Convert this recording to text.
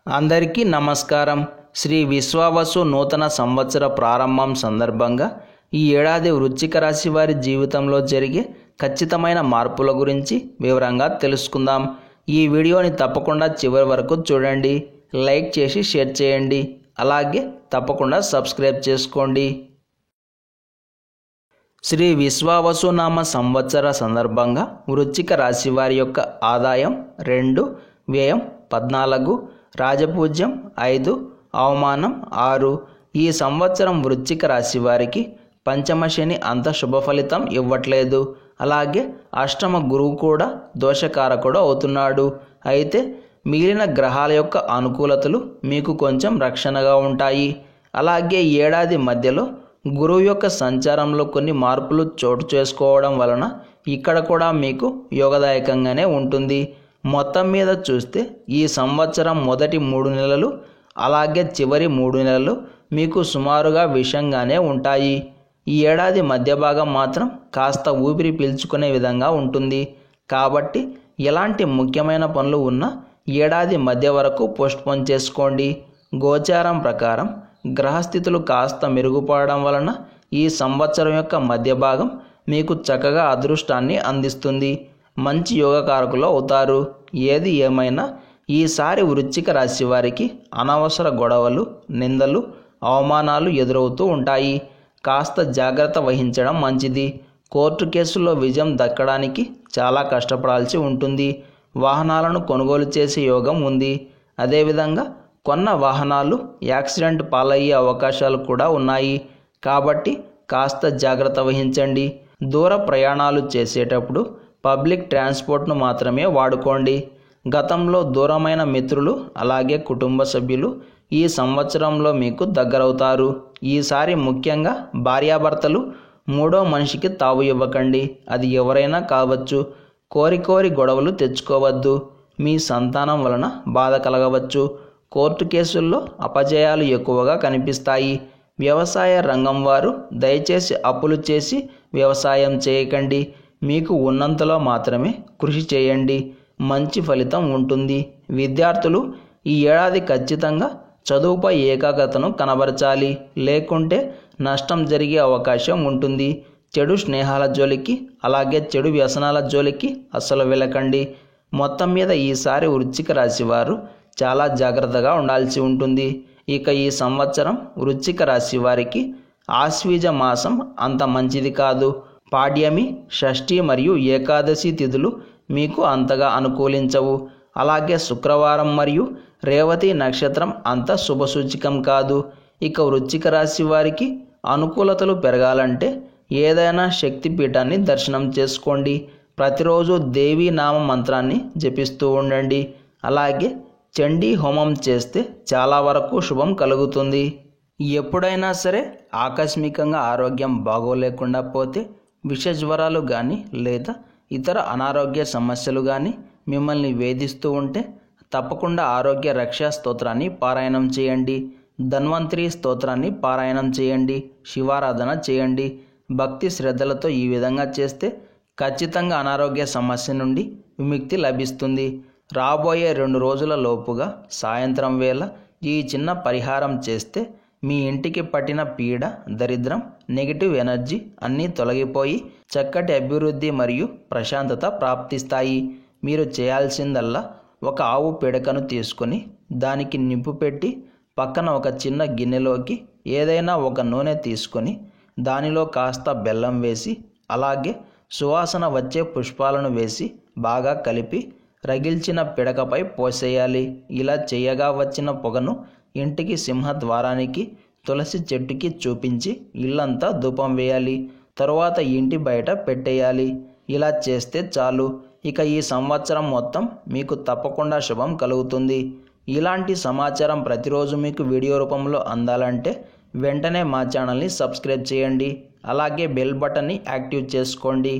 అందరికీ నమస్కారం. శ్రీ విశ్వావసు నూతన సంవత్సర ప్రారంభం సందర్భంగా ఈ ఏడాది వృశ్చిక రాశి వారి జీవితంలో జరిగే ఖచ్చితమైన మార్పుల గురించి వివరంగా తెలుసుకుందాం. ఈ వీడియోని తప్పకుండా చివరి వరకు చూడండి, లైక్ చేసి షేర్ చేయండి, అలాగే తప్పకుండా సబ్స్క్రైబ్ చేసుకోండి. శ్రీ విశ్వావసు నామ సంవత్సర సందర్భంగా వృశ్చిక రాశి వారి యొక్క ఆదాయం 2, వ్యయం 14, రాజపూజ్యం 5, అవమానం 6. ఈ సంవత్సరం వృశ్చిక రాశి వారికి పంచమ శని అంత శుభ ఫలితం ఇవ్వట్లేదు. అలాగే అష్టమ గురువు కూడా దోషకారకుడు అవుతున్నాడు. అయితే మిగిలిన గ్రహాల యొక్క అనుకూలతలు మీకు కొంచెం రక్షణగా ఉంటాయి. అలాగే ఏడాది మధ్యలో గురువు యొక్క సంచారంలో కొన్ని మార్పులు చోటు చేసుకోవడం వలన ఇక్కడ కూడా మీకు యోగదాయకంగానే ఉంటుంది. మొత్తం మీద చూస్తే ఈ సంవత్సరం మొదటి 3 నెలలు అలాగే చివరి 3 నెలలు మీకు సుమారుగా విషంగానే ఉంటాయి. ఈ ఏడాది మధ్య భాగం మాత్రం కాస్త ఊపిరి పీల్చుకునే విధంగా ఉంటుంది. కాబట్టి ఎలాంటి ముఖ్యమైన పనులు ఉన్నా ఏడాది మధ్య వరకు పోస్ట్పోన్ చేసుకోండి. గోచారం ప్రకారం గ్రహస్థితులు కాస్త మెరుగుపడడం వలన ఈ సంవత్సరం యొక్క మధ్య భాగం మీకు చక్కగా అదృష్టాన్ని అందిస్తుంది. మంచి యోగకారకులు అవుతారు. ఏది ఏమైనా ఈసారి వృశ్చిక రాశి వారికి అనవసర గొడవలు, నిందలు, అవమానాలు ఎదురవుతూ ఉంటాయి. కాస్త జాగ్రత్త వహించడం మంచిది. కోర్టు కేసుల్లో విజయం దక్కడానికి చాలా కష్టపడాల్సి ఉంటుంది. వాహనాలను కొనుగోలు చేసే యోగం ఉంది. అదేవిధంగా కొన్న వాహనాలు యాక్సిడెంట్ పాలయ్యే అవకాశాలు కూడా ఉన్నాయి. కాబట్టి కాస్త జాగ్రత్త వహించండి. దూర ప్రయాణాలు చేసేటప్పుడు పబ్లిక్ ట్రాన్స్పోర్ట్ను మాత్రమే వాడుకోండి. గతంలో దూరమైన మిత్రులు అలాగే కుటుంబ సభ్యులు ఈ సంవత్సరంలో మీకు దగ్గరవుతారు. ఈసారి ముఖ్యంగా భార్యాభర్తలు మూడో మనిషికి తావు ఇవ్వకండి. అది ఎవరైనా కావచ్చు. కోరి గొడవలు తెచ్చుకోవద్దు. మీ సంతానం వలన బాధ కలగవచ్చు. కోర్టు కేసుల్లో అపజయాలు ఎక్కువగా కనిపిస్తాయి. వ్యవసాయ రంగం వారు దయచేసి అప్పులు చేసి వ్యవసాయం చేయకండి. మీకు ఉన్నంతలో మాత్రమే కృషి చేయండి. మంచి ఫలితం ఉంటుంది. విద్యార్థులు ఈ ఏడాది ఖచ్చితంగా చదువుపై ఏకాగ్రతను కనబరచాలి. లేకుంటే నష్టం జరిగే అవకాశం ఉంటుంది. చెడు స్నేహాల జోలికి అలాగే చెడు వ్యసనాల జోలికి అస్సలు వెళ్ళకండి. మొత్తం మీద ఈసారి వృశ్చిక రాశి వారు చాలా జాగ్రత్తగా ఉండాల్సి ఉంటుంది. ఇక ఈ సంవత్సరం వృశ్చిక రాశి వారికి ఆశ్వీజ మాసం అంత మంచిది కాదు. పాడ్యమి, షష్ఠి మరియు ఏకాదశి తిథులు మీకు అంతగా అనుకూలించవు. అలాగే శుక్రవారం మరియు రేవతి నక్షత్రం అంత శుభసూచకం కాదు. ఇక వృశ్చిక రాశి వారికి అనుకూలతలు పెరగాలంటే ఏదైనా శక్తిపీఠాన్ని దర్శనం చేసుకోండి. ప్రతిరోజు దేవీ నామ మంత్రాన్ని జపిస్తూ ఉండండి. అలాగే చండీ హోమం చేస్తే చాలా వరకు శుభం కలుగుతుంది. ఎప్పుడైనా సరే ఆకస్మికంగా ఆరోగ్యం బాగోలేకుండా పోతే విష జ్వరాలు కానీ లేదా ఇతర అనారోగ్య సమస్యలు కానీ మిమ్మల్ని వేధిస్తూ ఉంటే తప్పకుండా ఆరోగ్య రక్షా స్తోత్రాన్ని పారాయణం చేయండి. ధన్వంతరి స్తోత్రాన్ని పారాయణం చేయండి. శివారాధన చేయండి. భక్తి శ్రద్ధలతో ఈ విధంగా చేస్తే ఖచ్చితంగా అనారోగ్య సమస్య నుండి విముక్తి లభిస్తుంది. రాబోయే 2 రోజుల లోపుగా సాయంత్రం వేళ ఈ చిన్న పరిహారం చేస్తే మీ ఇంటికి పట్టిన పీడ, దరిద్రం, నెగిటివ్ ఎనర్జీ అన్నీ తొలగిపోయి చక్కటి అభివృద్ధి మరియు ప్రశాంతత ప్రాప్తిస్తాయి. మీరు చేయాల్సిందల్లా ఒక ఆవు పిడకను తీసుకొని దానికి నిప్పు పెట్టి పక్కన ఒక చిన్న గిన్నెలోకి ఏదైనా ఒక నూనె తీసుకొని దానిలో కాస్త బెల్లం వేసి అలాగే సువాసన వచ్చే పుష్పాలను వేసి బాగా కలిపి రగిల్చిన పిడకపై పోసేయాలి. ఇలా చేయగా వచ్చిన పొగను ఇంటికి సింహద్వారానికి, తులసి చెట్టుకి చూపించి ఇల్లంతా ధూపం వేయాలి. తరువాత ఇంటి బయట పెట్టేయాలి. ఇలా చేస్తే చాలు. ఇక ఈ సంవత్సరం మొత్తం మీకు తప్పకుండా శుభం కలుగుతుంది. ఇలాంటి సమాచారం ప్రతిరోజు మీకు వీడియో రూపంలో అందాలంటే వెంటనే మా ఛానల్ని సబ్స్క్రైబ్ చేయండి. అలాగే బెల్ బటన్ని యాక్టివ్ చేసుకోండి.